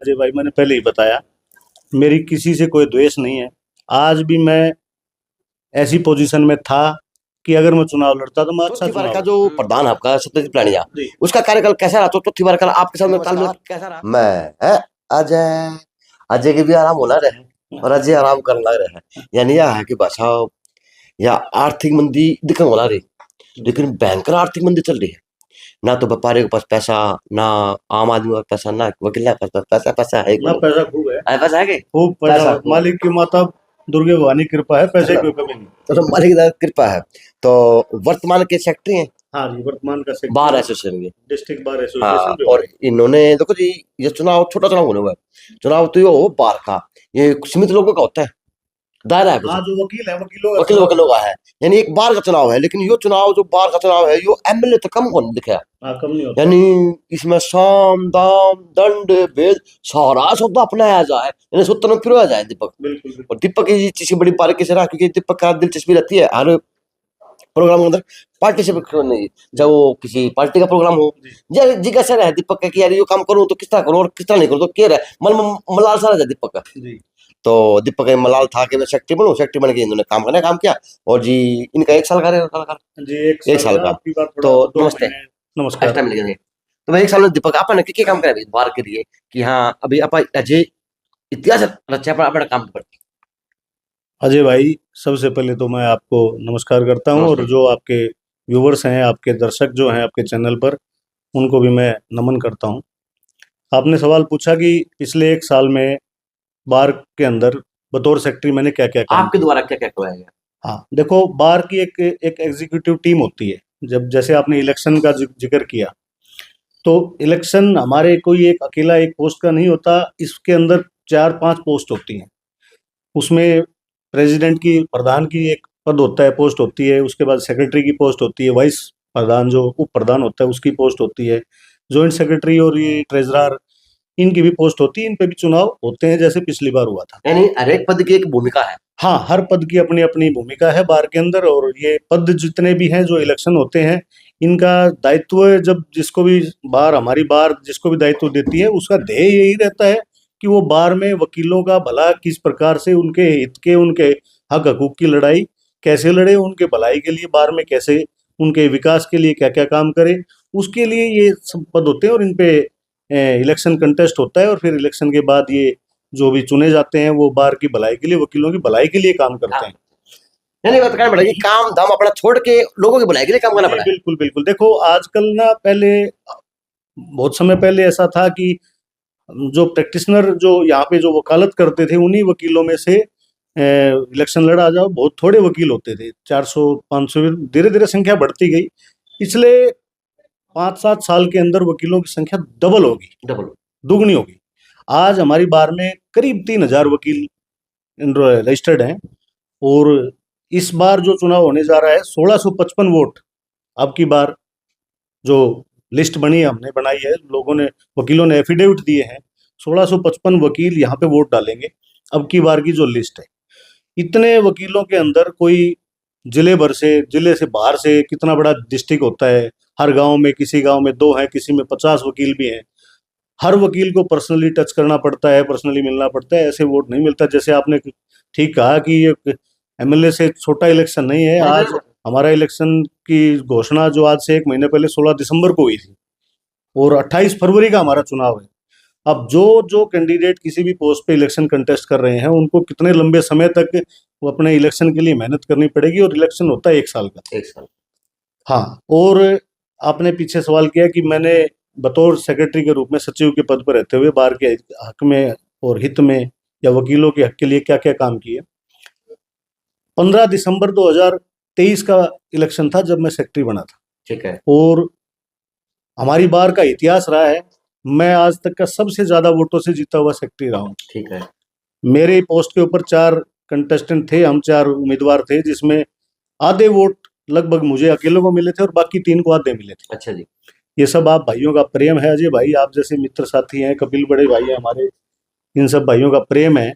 अजय भाई, मैंने पहले ही बताया, मेरी किसी से कोई द्वेष नहीं है। आज भी मैं ऐसी पोजीशन में था कि अगर मैं चुनाव लड़ता तो मैं अच्छा चौथी बार चुनाव का लड़ता। जो प्रधान आपका सत्यजीत पलानिया, जी। उसका कार्यकाल कैसा रहा? तो चौथी बार का आपके साथ में तालमेल कैसा रहा? मैं अजय अजय के भी आराम होना रहे और अजय आराम करने लग रहे हैं। यानी यह है कि भाषा या आर्थिक मंदी दिखने वाला रही, लेकिन भयंकर आर्थिक मंदी चल रही है। ना तो व्यापारी के पास पैसा, ना आम आदमी के पास पैसा, ना वकील के पास पैसा। पैसा है ना, पैसा खूब है। पैसा है कि खूब पैसा, पैसा खूब है। मालिक की माता दुर्गे भवानी की कृपा है, पैसे की कोई कमी नहीं। तो मालिक की कृपा है। तो वर्तमान के सेक्रेटरी हैं हाँ जी, वर्तमान का बार सेक्रेटरी एसोसिएशन के। डिस्ट्रिक्ट बार एसोसिएशन हाँ, जो और इन्होंने देखो जी, ये चुनाव छोटा चुनाव होने हुआ है। चुनाव तो ये हो बार का, ये सीमित लोगों का होता है, दायरा है कुछ। हाँ, जो वकील है वकीलों का वकीलों का है, यानी एक बार का चुनाव है। लेकिन यो चुनाव जो बार का चुनाव है, यो एमएलए तक कम कौन दिखा। हाँ, कम नहीं होता। यानी इसमें साम दाम दंड भेद सारा शब्द अपनाया जाए, यानी सूत्र में पिरोया जाए दीपक। बिल्कुल बिल्कुल। और दीपक की चीज बड़ी बारीकी से रहा, क्योंकि दीपक का दिलचस्पी रहती है हर प्रोग्राम के अंदर पार्टिसिपेट करने की। चाहे वो किसी पार्टी का प्रोग्राम हो, या जिज्ञासा रहे दीपक का कि यार ये काम करूं तो किस तरह करूं और किस तरह नहीं करूं, तो क्या रहे मलाल सा रहा दीपक का जी। तो दीपक का मलाल था कि मैं सेक्रेटरी बनूं। सेक्रेटरी बन के इन्होंने काम किया। और जी इनका 1 साल का रहेगा। जी, एक साल का। आपकी बात तो थोड़ा 2 नमस्ते, महीने। नमस्कार। एक्स्ट्रा मिल गए। तो मैं 1 साल में दीपक आपने क्या काम करा बार के लिए कि हाँ अभी आप अजय इतिहास रचा अपना काम पर। अजय भाई, सबसे पहले तो मैं आपको नमस्कार करता हूँ, और नमस्ते। जो आपके व्यूवर्स हैं, आपके दर्शक जो हैं आपके चैनल पर, उनको भी मैं नमन करता हूँ। आपने सवाल पूछा कि पिछले 1 साल में बार के अंदर बतौर सेक्रेटरी मैंने क्या क्या काम आपके किया। द्वारा क्या क्या करवाया गया? हाँ, देखो, बार की एक एक एग्जीक्यूटिव टीम होती है। जब जैसे आपने इलेक्शन का जिक्र किया, तो इलेक्शन हमारे कोई एक अकेला एक पोस्ट का नहीं होता। इसके अंदर 4-5 पोस्ट होती हैं। उसमें प्रेसिडेंट की, प्रधान की एक पद होता है, पोस्ट होती है। उसके बाद सेक्रेटरी की पोस्ट होती है। वाइस प्रधान जो उप प्रधान होता है उसकी पोस्ट होती है। जॉइंट सेक्रेटरी और ये ट्रेजरर, इनकी भी पोस्ट होती है। इन पे भी चुनाव होते हैं, जैसे पिछली बार हुआ था। यानी हर एक पद की एक भूमिका है। हाँ, हर पद की अपनी अपनी भूमिका है बार के अंदर। और ये पद जितने भी हैं जो इलेक्शन होते हैं, इनका दायित्व जब जिसको भी बार, हमारी बार जिसको भी दायित्व देती है, उसका ध्येय यही रहता है कि वो बार में वकीलों का भला किस प्रकार से, उनके हित के, उनके हक हकूक की लड़ाई कैसे लड़े, उनके भलाई के लिए बार में कैसे, उनके विकास के लिए क्या क्या काम करे, उसके लिए ये सब पद होते हैं। और इन पे इलेक्शन कंटेस्ट होता है, और फिर इलेक्शन के बाद ये जो भी चुने जाते हैं वो बार की भलाई के लिए, वकीलों की भलाई के लिए काम करते हैं। नहीं बात करना पड़ेगा, काम धाम अपना छोड़ के लोगों की भलाई के लिए काम करना जी, पड़ा है। बिल्कुल बिल्कुल। देखो, आजकल ना, पहले बहुत समय पहले ऐसा था कि जो प्रैक्टिशनर जो यहाँ पे जो वकालत करते थे, उन्हीं वकीलों में से इलेक्शन लड़ा जाओ। बहुत थोड़े वकील होते थे, 400-500, धीरे धीरे संख्या बढ़ती गई। पिछले 5-7 साल के अंदर वकीलों की संख्या डबल होगी, डबल दुगनी होगी। आज हमारी बार में करीब 3,000 वकील रजिस्टर्ड हैं। और इस बार जो चुनाव होने जा रहा है, 1655 वोट अब की बार जो लिस्ट बनी है, हमने बनाई है, लोगों ने, वकीलों ने एफिडेविट दिए हैं। 1655 वकील यहाँ पे वोट डालेंगे अब की बार की जो लिस्ट है। इतने वकीलों के अंदर कोई जिले से बाहर से, कितना बड़ा डिस्ट्रिक्ट होता है, हर गांव में, किसी गांव में 2 हैं, किसी में 50 वकील भी हैं। हर वकील को पर्सनली टच करना पड़ता है, पर्सनली मिलना पड़ता है, ऐसे वोट नहीं मिलता। जैसे आपने ठीक कहा कि ये एमएलए से छोटा इलेक्शन नहीं है। आज हमारा इलेक्शन की घोषणा जो आज से 1 महीने पहले 16 दिसंबर को हुई थी, और 28 फरवरी का हमारा चुनाव है। अब जो जो कैंडिडेट किसी भी पोस्ट पे इलेक्शन कंटेस्ट कर रहे हैं, उनको कितने लंबे समय तक वो अपने इलेक्शन के लिए मेहनत करनी पड़ेगी। और इलेक्शन होता है 1 साल का। 1 साल। हाँ, और आपने पीछे सवाल किया कि मैंने बतौर सेक्रेटरी के रूप में सचिव के पद पर रहते हुए बार के हक में और हित में, या वकीलों के हक के लिए क्या क्या काम किए। 15 दिसंबर 2023 का इलेक्शन था जब मैं सेक्रेटरी बना था। ठीक है। और हमारी बार का इतिहास रहा है, मैं आज तक का सबसे ज्यादा वोटों से जीता हुआ सेक्रेटरी रहा हूँ। ठीक है। मेरे पोस्ट के ऊपर 4 कंटेस्टेंट थे, हम 4 उम्मीदवार थे, जिसमें आधे वोट लगभग मुझे अकेले को मिले थे और बाकी 3 को आधे मिले थे। अच्छा जी। ये सब आप भाइयों का प्रेम है। अजय भाई, आप जैसे मित्र साथी हैं, कपिल बड़े भाई हैं हमारे, इन सब भाइयों का प्रेम है।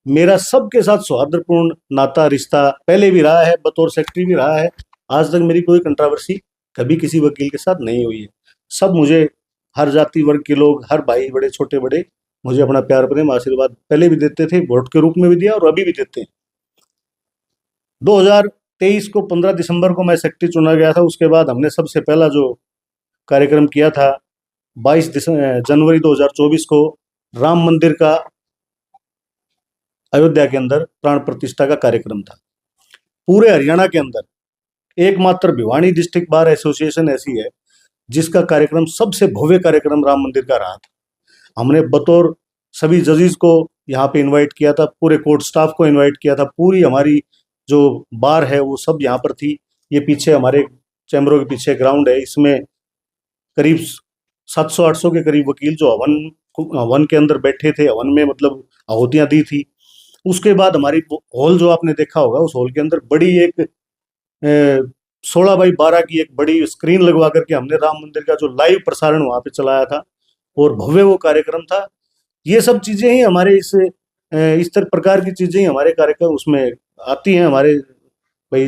मेरा सबके साथ सौहार्दपूर्ण नाता, रिश्ता पहले भी रहा है, बतौर सेक्रेटरी भी रहा है। आज तक मेरी कोई कंट्रोवर्सी कभी किसी वकील के साथ नहीं हुई है। सब मुझे, हर जाति वर्ग के लोग, हर भाई, बड़े छोटे बड़े, मुझे अपना प्यार प्रेम आशीर्वाद पहले भी देते थे, वोट के रूप में भी दिया और अभी भी देते हैं। 2023 को 15 दिसंबर को मैं सेक्रेटरी चुना गया था। उसके बाद हमने सबसे पहला जो कार्यक्रम किया था 22 जनवरी 2024 को राम मंदिर का अयोध्या के अंदर प्राण प्रतिष्ठा का कार्यक्रम था। पूरे हरियाणा के अंदर एकमात्र भिवानी डिस्ट्रिक्ट बार एसोसिएशन ऐसी है जिसका कार्यक्रम सबसे भव्य कार्यक्रम राम मंदिर का रहा था। हमने बतौर सभी जजेस को यहाँ पे इनवाइट किया था, पूरे कोर्ट स्टाफ को इनवाइट किया था, पूरी हमारी जो बार है वो सब यहाँ पर थी। ये पीछे हमारे चैम्बरों के पीछे ग्राउंड है, इसमें करीब 700-800 के करीब वकील जो हवन के अंदर बैठे थे, हवन में मतलब आहुतियाँ दी थी। उसके बाद हमारी हॉल जो आपने देखा होगा, उस हॉल के अंदर बड़ी एक 16x12 की एक बड़ी स्क्रीन लगवा करके हमने राम मंदिर का जो लाइव प्रसारण वहाँ पे चलाया था और भव्य वो कार्यक्रम था। ये सब चीजें ही हमारे इस तरह प्रकार की चीजें ही हमारे कार्यक्रम उसमें आती हैं। हमारे भाई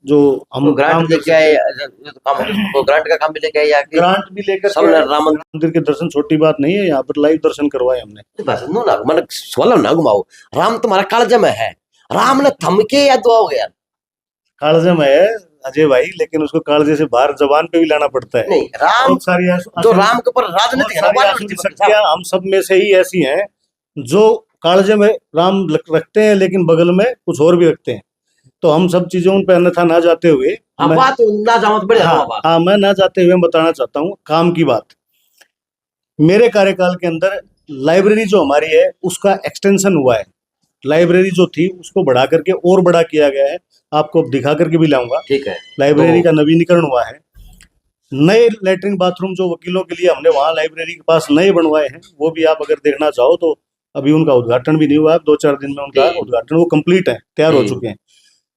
जो हम ग्रांट लेके आए, वो ग्रांट का काम भी लेके आए या ग्रांट भी लेकर सब राम मंदिर के दर्शन छोटी बात नहीं है, यहाँ पर लाइव दर्शन करवाए हमने। बस नो ना मन सोलह ना घुमाओ, राम तुम्हारा कालजा में है, राम ने थमके या दुआ हो गया कालजे में है अजय भाई, लेकिन उसको कालजे से बाहर जबान पे भी लाना पड़ता है। नहीं, राम सारी जो राम के ऊपर राजनीति है ना, शक्तियां हम सब में से ही ऐसी हैं जो कालजे में राम रखते हैं लेकिन बगल में कुछ और भी रखते हैं। तो हम सब चीजों पे अन्यथा ना जाते हुए मैं ना जाते हुए बताना चाहता हूँ काम की बात। मेरे कार्यकाल के अंदर लाइब्रेरी जो हमारी है उसका एक्सटेंशन हुआ है। लाइब्रेरी जो थी उसको बढ़ा करके और बड़ा किया गया है, आपको दिखा करके भी लाऊंगा। ठीक है, लाइब्रेरी का नवीनीकरण हुआ है। नए लेटरिन बाथरूम जो वकीलों के लिए हमने वहाँ लाइब्रेरी के पास नए बनवाए हैं, वो भी आप अगर देखना चाहो तो अभी उनका उद्घाटन भी नहीं हुआ है, 2-4 दिन में उनका उद्घाटन वो कंप्लीट है, तैयार हो चुके हैं।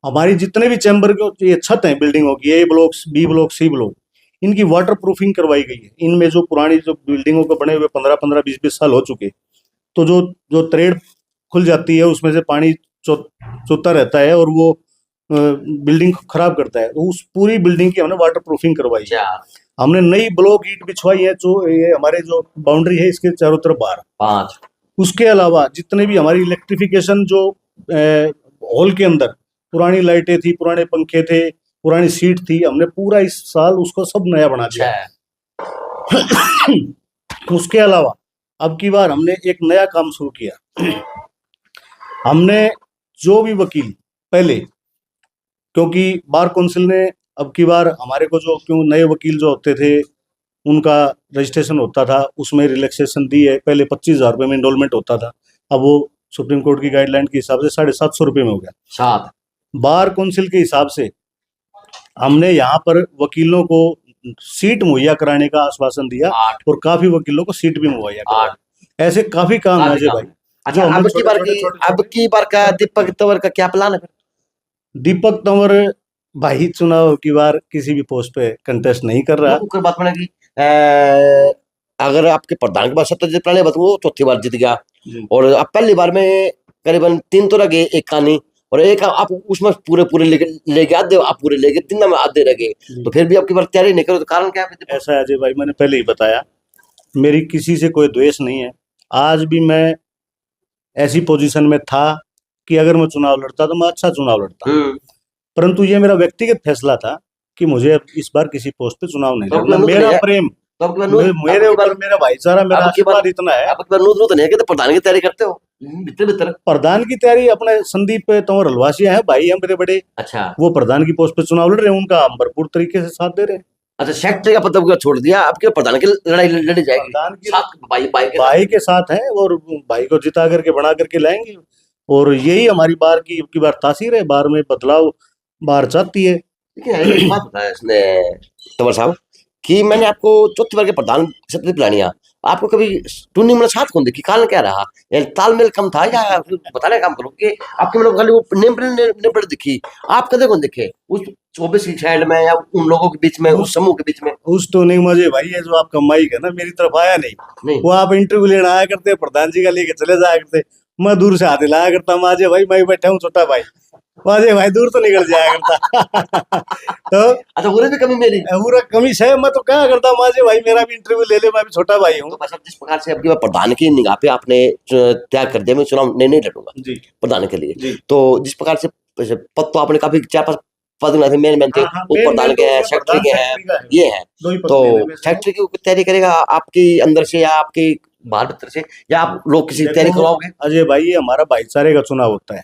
हमारी जितने भी चैम्बर के ये छत है बिल्डिंगों की, A block, B block, C block, इनकी वाटर प्रूफिंग करवाई गई है। इनमें जो पुरानी जो बिल्डिंगों को बने हुए 15-15, 20-20 साल हो चुके, तो जो त्रेड़ खुल जाती है उसमें से पानी चोता रहता है और वो बिल्डिंग खराब करता है। तो उस पूरी बिल्डिंग की हमने वाटर प्रूफिंग करवाई है। हमने नई ब्लॉक ईंट बिछवाई है, जो ये हमारे जो बाउंड्री है इसके चारों तरफ बाहर 5। उसके अलावा जितने भी हमारी इलेक्ट्रिफिकेशन जो हॉल के अंदर पुरानी लाइटें थी, पुराने पंखे थे, पुरानी सीट थी, हमने पूरा इस साल उसको सब नया बना दिया। उसके अलावा अब की बार हमने एक नया काम शुरू किया। हमने जो भी वकील पहले, क्योंकि बार काउंसिल ने अब की बार हमारे को क्यों नए वकील जो होते थे उनका रजिस्ट्रेशन होता था, उसमें रिलैक्सेशन दी है। पहले 25,000 रुपये में इनरोलमेंट होता था, अब वो सुप्रीम कोर्ट की गाइडलाइन के हिसाब से 750 रुपये में हो गया। 7 बार काउंसिल के हिसाब से हमने यहाँ पर वकीलों को सीट मुहैया कराने का आश्वासन दिया और काफी वकीलों को सीट भी मुहैया कराई। ऐसे काफी काम है भाई। अच्छा, अब की बार का दीपक तंवर का क्या प्लान है? दीपक तंवर भाई चुनाव की बार किसी भी पोस्ट पे कंटेस्ट नहीं कर रहा। कोई बात बनेगी, अगर आपके प्रधान के पास सत्यजीत राणे वो चौथी बार जीत गया और अब पहली बार में करीबन 3 तो लगे, एक कहानी और एक आप उसमें पूरे लेके आधे, आप पूरे लेके 3 में आधे रह गए, तो फिर भी आपकी बार तैयारी नहीं करो तो कारण क्या है? ऐसा है अजय भाई, मैंने पहले ही बताया, मेरी किसी से कोई द्वेष नहीं है। आज भी मैं ऐसी पोजीशन में था कि अगर मैं चुनाव लड़ता तो मैं अच्छा चुनाव लड़ता, परंतु ये मेरा व्यक्तिगत फैसला था कि मुझे इस बार किसी पोस्ट पे चुनाव नहीं लड़ना। मेरा प्रेम, मेरे ऊपर मेरा भाईचारा, मेरा आशीर्वाद इतना है। तो नहीं कि प्रधान की तैयारी करते हो? प्रधान की तैयारी अपने संदीप तंवर हलवासिया है भाई, हम मेरे बड़े। अच्छा, वो प्रधान की पोस्ट पे चुनाव लड़ रहे हैं, उनका हम भरपूर तरीके से साथ दे रहे हैं। अच्छा, सेक्रेटरी का पद छोड़ दिया, आपके प्रधान की लड़ाई लड़ी जाएगी? प्रधान की भाई के साथ है और भाई को जिता करके बना करके लाएंगे। और यही हमारी बार की बार तासीर है, बार में बदलाव बार चाहती है। एक बात बताया इसने तंवर साहब कि मैंने आपको चौथी बार के प्रधान सत्य पिलानिया, आपको कभी टूर्नी में साथ कौन देखी? कारण क्या रहा? तालमेल कम था या बताने काम करो कि आपके मतलब खाली वो नेम प्लेट दिखी, आप कदे कौन देखे उस 24 की साइड में या उन लोगों के बीच में, उस समूह के बीच में? उस टूर्निंग में भाई ये जो आपका माइक है ना, मेरी तरफ आया नहीं। वो आप इंटरव्यू लेने आया करते, प्रधान जी का लेके चले जाया करते, मैं दूर से हाथ हिलाया करता, माजे भाई मैं बैठा हूँ छोटा भाई, माजे भाई दूर तो निकल जाया करता। तो अच्छा, पूरे भी कमी मेरी। पूरा कमी है, मैं तो क्या करता माजे भाई मेरा भी इंटरव्यू ले ले, मैं भी छोटा भाई हूँ। तो भाई साहब, जिस प्रकार से अब की बार प्रधान की निगाह पे आपने त्याग कर दिया, मैं चुनाव नहीं लड़ूंगा जी प्रधान के लिए, जी। तो जिस प्रकार से पद तो आपने काफी 4-5 पद मिला थे, मेन थे, हाँ हाँ, वो मेन प्रधान मेन के तो हैं, उसमें सेक्रेटरी प्रधान के हैं, सेक्रेटरी का है, ये हैं। दो ही पद तो मिले में से। सेक्रेटरी की तैयारी करेगा आपकी अंदर से या आपके बाहर भीतर से, या आप लोग किसी तैयारी देखो करवाओगे? अजय भाई, ये हमारा भाईचारे का चुनाव होता है,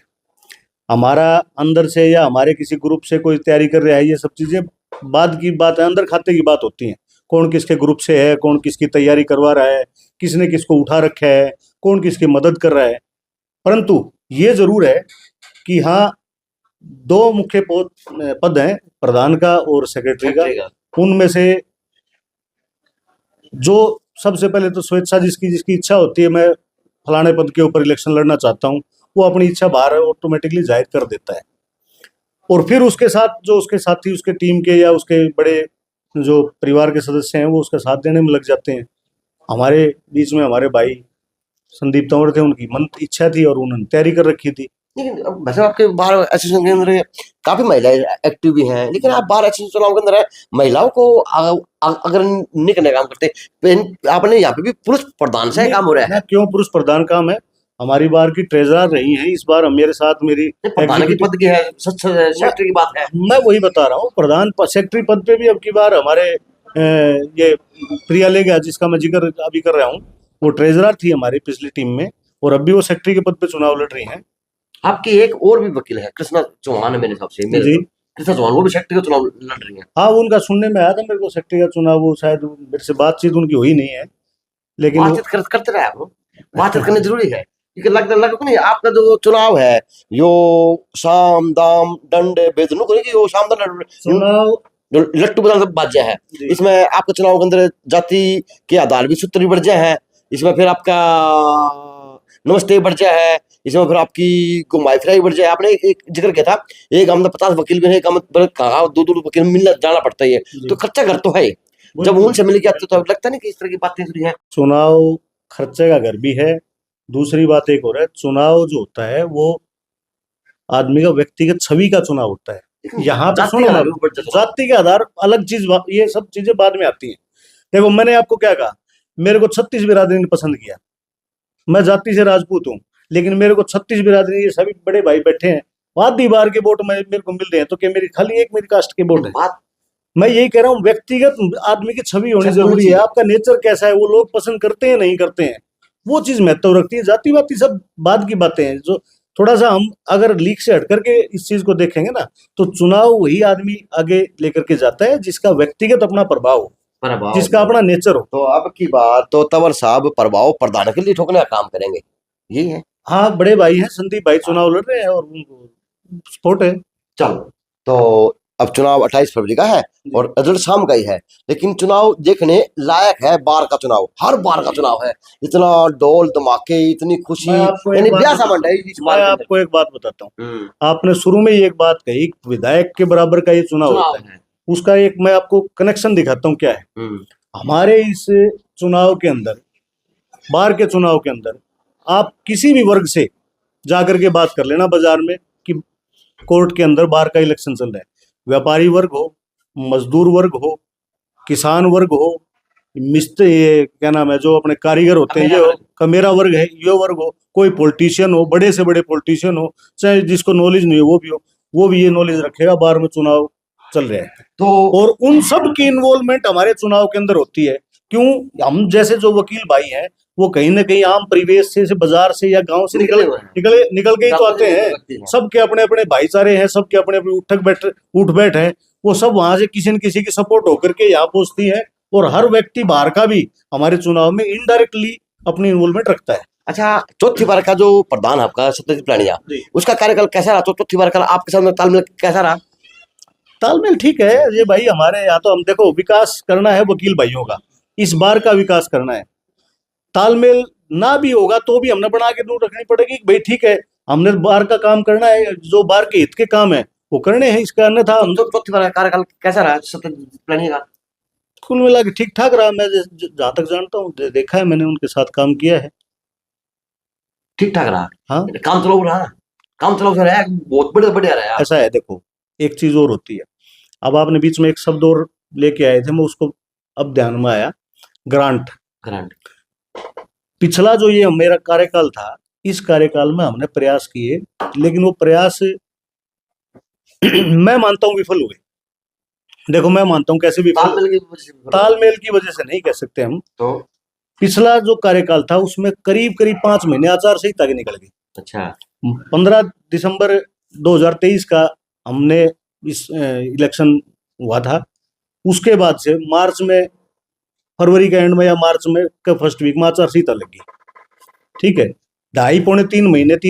हमारा अंदर से या हमारे किसी ग्रुप से कोई तैयारी कर रहा है, ये सब चीजें बाद की बात है, अंदर खाते की बात होती है। कौन किसके ग्रुप से है, कौन किसकी तैयारी करवा रहा है, किसने किसको उठा रखा है, कौन किसकी मदद कर रहा है। परंतु ये जरूर है कि हाँ, दो मुख्य पद हैं, प्रधान का और सेक्रेटरी का। सेक्रेटरी का। उनमें से जो सबसे पहले तो स्वेच्छा, जिसकी जिसकी इच्छा होती है मैं फलाने पद के ऊपर इलेक्शन लड़ना चाहता हूँ, वो अपनी इच्छा बाहर ऑटोमेटिकली जाहिर कर देता है। और फिर उसके साथ जो उसके साथी, उसके टीम के या उसके बड़े जो परिवार के सदस्य हैं, वो उसका साथ देने में लग जाते हैं। हमारे बीच में हमारे भाई संदीप तंवर थे, उनकी मन इच्छा थी और उन्होंने तैयारी कर रखी थी। लेकिन वैसे आपके बार एसोसिएशन के अंदर काफी महिलाएं एक्टिव भी हैं, लेकिन आप बार एसोसिएशन चुनाव के अंदर महिलाओं को अगर नहीं करने का काम करते, आपने यहाँ पे भी पुरुष प्रधान से काम हो रहा है। क्यों पुरुष प्रधान काम है, हमारी बार की ट्रेजरर रही हैं इस बार मेरे साथ, मेरी प्रधान की पद की है, सेक्रेटरी की बात है। मैं वही बता रहा हूँ, प्रधान सेक्रेटरी पद पे भी अब की बार हमारे ये प्रिया लेगा, जिसका मैं जिक्र अभी कर रहा हूँ, वो ट्रेजरर थी हमारी पिछली टीम में, और अब भी वो सेक्रेटरी के पद पे चुनाव लड़ रही हैं। आपकी एक और भी वकील है, कृष्णा चौहान है मेरे हिसाब से, जी कृष्णा चौहान, वो भी सेक्रेटरी का चुनाव लड़ रही है। हाँ, उनका सुनने में आया था मेरे को, सेक्रेटरी का चुनाव, वो शायद मेरे से बातचीत उनकी हुई नहीं है, लेकिन बातचीत करते रहे आप, बातचीत करनी जरूरी है, क्योंकि लगता नहीं आपका जो चुनाव है यो साम दाम दंड भेद नु करेगी, यो शाम दंड चुनाव जो लट्टू बदल बाजा है, इसमें आपका चुनाव के अंदर जाति के आधार भी सूत्र भी बढ़ जाए है, इसमें फिर आपका नमस्ते बढ़ जाए है, इसमें फिर आपकी घुमाई फिराई बढ़ जाए। आपने एक जिक्र किया था, एक हम 50 वकील भी है, एक हम कहा 2-2 वकील मिलना जाना पड़ता है, तो खर्चा घर तो है, जब उनसे मिल के आते तो लगता नहीं कि इस तरह की बातें है। चुनाव खर्चे का घर भी है। दूसरी बात एक और है, चुनाव जो होता है वो आदमी का व्यक्तिगत छवि का चुनाव होता है। यहाँ पे सुनो, जाति के आधार अलग चीज, ये सब चीजें बाद में आती हैं। देखो मैंने आपको क्या कहा, मेरे को 36 बिरादरी ने पसंद किया, मैं जाति से राजपूत हूँ, लेकिन मेरे को 36 बिरादरी, ये सभी बड़े भाई बैठे हैं, वादी बार के वोट मेरे को मिल रहे हैं, तो क्या मेरी खाली एक मेरी कास्ट के वोट है? मैं यही कह रहा हूँ, व्यक्तिगत आदमी की छवि होनी जरूरी है, आपका नेचर कैसा है, वो लोग पसंद करते हैं नहीं करते हैं, वो चीज महत्व रखती है। जाति वाति सब बाद की बातें हैं। जो थोड़ा सा हम अगर लीक से हट करके इस चीज को देखेंगे ना, तो चुनाव वही आदमी आगे लेकर के जाता है जिसका व्यक्तिगत अपना प्रभाव हो, जिसका अपना नेचर हो। तो अब की बात तो तंवर साहब प्रभाव प्रधान के लिए ठोकने का काम करेंगे, यही है। हाँ, बड़े भाई हैं संदीप भाई, चुनाव लड़ रहे हैं और उनको सपोर्ट है। चलो, तो अब चुनाव 28 फरवरी का है और रिजल्ट शाम का ही है, लेकिन चुनाव देखने लायक है। बार का चुनाव, हर बार का चुनाव है, इतना ढोल धमाके, इतनी खुशी, यानी ब्याह सामान है। मैं आपको एक बात बताता हूँ, आपने शुरू में ही एक बात कही, विधायक के बराबर का ये चुनाव होता है, उसका एक मैं आपको कनेक्शन दिखाता हूँ क्या है। हमारे इस चुनाव के अंदर, बार के चुनाव के अंदर, आप किसी भी वर्ग से जाकर के बात कर लेना बाजार में कि कोर्ट के अंदर बार का इलेक्शन चल रहा है, व्यापारी वर्ग हो, मजदूर वर्ग हो, किसान वर्ग हो, मिस्त्री, ये क्या नाम है, जो अपने कारीगर होते हैं, ये हो, कमेरा वर्ग है, ये वर्ग हो, कोई पॉलिटिशियन हो, बड़े से बड़े पॉलिटिशियन हो, चाहे जिसको नॉलेज नहीं हो वो भी हो, वो भी ये नॉलेज रखेगा बार में चुनाव चल रहा है। तो और उन सब की इन्वॉल्वमेंट हमारे चुनाव के अंदर होती है। क्यों? हम जैसे जो वकील भाई हैं, वो कहीं ना कहीं आम परिवेश से बाजार से या गांव से निकल के ही तो आते हैं। सबके अपने अपने भाईचारे हैं, सबके अपने अपने उठ बैठ है, वो सब वहां से किसी न किसी की सपोर्ट होकर के यहाँ पहुंचती है, और हर व्यक्ति बाहर का भी हमारे चुनाव में इनडायरेक्टली अपनी इन्वॉल्वमेंट रखता है। अच्छा, चौथी बार का जो प्रधान आपका सत्यजीत प्राणिया, उसका कार्यकाल कैसा रहा? तो चौथी बार का आपके साथ तालमेल कैसा रहा? तालमेल ठीक है ये भाई, हमारे यहाँ तो हम देखो, विकास करना है वकील भाइयों का, इस बार का विकास करना है, तालमेल ना भी होगा तो भी हमने बना के दूर रखनी पड़ेगी भाई, ठीक है हमने बार का काम करना है, जो बार के हित के काम है वो करने हैं, इसका अन्यथा हम तो चौथी बार कार्यकाल कैसा रहा सत्यजीत प्राणिया का? कुल मिला के ठीक ठाक रहा, मैं जहाँ तक जानता हूँ, देखा है मैंने, उनके साथ काम किया है। ठीक ठाक रहा। हाँ काम चलाऊ रहा, काम चलाऊ रहा है, बहुत बढ़िया बढ़िया रहा यार। ऐसा है, देखो एक चीज और होती है। अब आपने बीच में एक शब्द और लेके आए थे, मैं उसको अब ध्यान में आया, ग्रांट। ग्रांट। पिछला जो ये मेरा कार्यकाल था, इस कार्यकाल में हमने प्रयास किए, लेकिन वो प्रयास मैं मानता हूं विफल हुए। देखो मैं मानता हूँ कैसे विफल, तालमेल की वजह से नहीं कह सकते हम। तो पिछला जो कार्यकाल था उसमें करीब करीब 5 महीने आचार संहिता के निकल गए। अच्छा। 15 दिसंबर 2023 का हमने इस इलेक्शन हुआ था, उसके बाद से मार्च में, फरवरी के एंड में या मार्च में के फर्स्ट वीक में आचार संहिता लगी। ठीक है, 2.5 पौने 3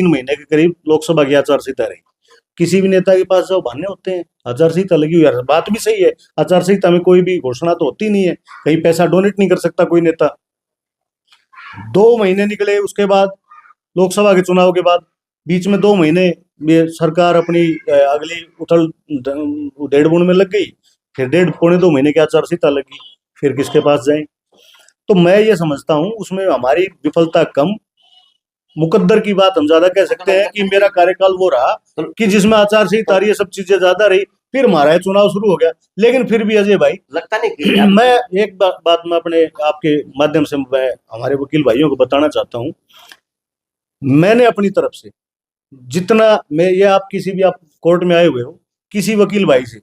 महीने के करीब लोकसभा की आचार संहिता रही। किसी भी नेता के पास जो बहाने होते हैं, आचार संहिता लगी हुई है, बात भी सही है, आचार संहिता में कोई भी घोषणा तो होती नहीं है, कहीं पैसा डोनेट नहीं कर सकता कोई नेता। 2 महीने निकले, उसके बाद लोकसभा के चुनाव के बाद बीच में 2 महीने ये सरकार अपनी अगली उथल 1.5 में लग गई, फिर 1.5 पौने 2 महीने की आचार संहिता लगी, फिर किसके पास जाए। तो मैं ये समझता हूँ उसमें हमारी विफलता कम, मुकद्दर की बात हम ज्यादा कह सकते हैं कि मेरा कार्यकाल वो रहा कि जिसमें आचार संहिता ये सब चीजें ज्यादा रही, फिर हमारा चुनाव शुरू हो गया। लेकिन फिर भी अजय भाई लगता नहीं कि मैं एक बात मैं अपने आपके माध्यम से मैं हमारे वकील भाइयों को बताना चाहता हूँ, मैंने अपनी तरफ से जितना मैं, ये आप किसी भी आप कोर्ट में आए हुए हो, किसी वकील भाई से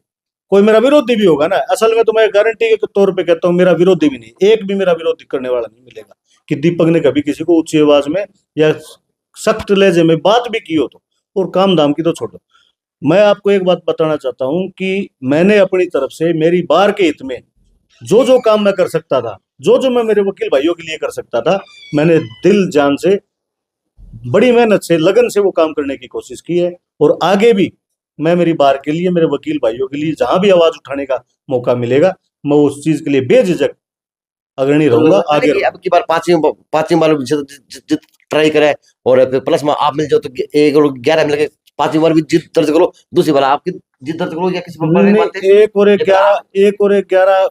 कोई मेरा विरोधी भी होगा ना, असल में तो मैं गारंटी के तौर पे कहता हूँ मेरा विरोधी भी नहीं, एक भी मेरा विरोधी करने वाला नहीं मिलेगा कि दीपक ने कभी किसी को ऊंची आवाज में या सख्त लहजे में बात भी की हो तो, और काम धाम की तो छोड़ो। मैं आपको एक बात बताना चाहता हूं कि मैंने अपनी तरफ से मेरी बार के हित में जो जो काम मैं कर सकता था, जो जो मैं मेरे वकील भाइयों के लिए कर सकता था, मैंने दिल जान से, बड़ी मेहनत से, लगन से वो काम करने की कोशिश की है। और आगे भी मैं मेरी बार के लिए, मेरे वकील भाइयों के लिए जहां भी आवाज उठाने का मौका मिलेगा, मैं उस चीज के लिए बेझिझक अग्रणी रहूंगा। आगे अब की बार पांचवी बार जित ट्राई करे और प्लस में आप मिल जाओ तो एक 11 मिल के 5वीं बार भी जीत दर्ज करो, दूसरी बार आपकी जीत दर्ज करो या किसी एक और 11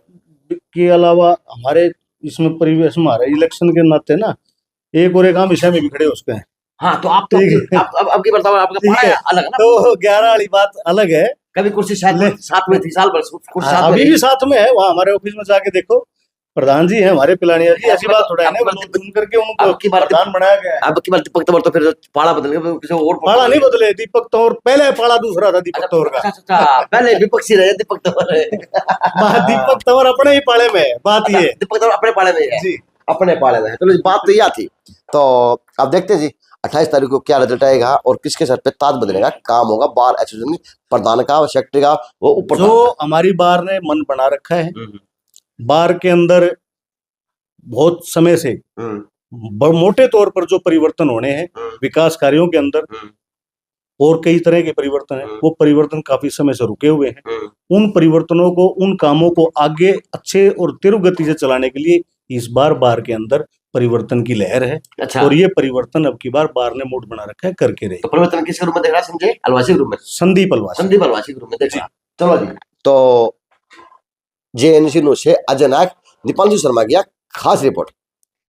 के अलावा हमारे इसमें परिवेश में हमारे इलेक्शन के नाते ना एक और एक हम विषय में भी खड़े हो सकते हैं। हाँ, तो आप तो अब की बताओ, आपका पारा अलग है ना, तो 11 वाली बात अलग है। कभी कुर्सी शायद साथ में थी, साल भर कुर्सी साथ अभी भी साथ में है, वहाँ हमारे ऑफिस में जाके देखो, प्रधान जी हैं हमारे पिलानिया जी, ऐसी बात थोड़ा है ना, चुन करके उनको प्रधान बनाया गया है। अब की बार दीपक तंवर तो फिर पाड़ा बदल गया, किसी और पाड़ा नहीं बदले, दीपक तंवर पहले पाड़ा दूसरा था दीपक तंवर का। अच्छा, पहले विपक्षी रहे दीपक तंवर दीपक तंवर अपने ही पाड़े में है, बात ये दीपक तंवर अपने पाड़े में है जी, अपने पाड़े में है। चलो बात तो यह थी। तो अब देखते हैं जी 28 तारीख को क्या रिजल्ट आएगा और किसके सर पे ताज बदलेगा, काम होगा बार एसोसिएशन प्रधान का, सेक्रेटरी का, वो ऊपर जो हमारी बार ने मन बना रखा है। बार के अंदर बहुत समय से मोटे तौर पर जो परिवर्तन होने हैं विकास कार्यों के अंदर, और कई तरह के परिवर्तन हैं, वो परिवर्तन काफी समय से रुके हुए हैं। उन परिवर्तनों को, उन कामों को आगे अच्छे और तीव्र गति से चलाने के लिए इस बार के अंदर परिवर्तन की लहर है। अच्छा। और ये परिवर्तन अब की बार ने मूड बना रखा है, करके रहे। तो परिवर्तन किस रूप में देख रहा है संजय? अलवासी रूप में, संदीप अलवासी के रूप में देख रहा। चलो जी, तो जेएनसी से अजय नायक, दीपांशु शर्मा की खास रिपोर्ट।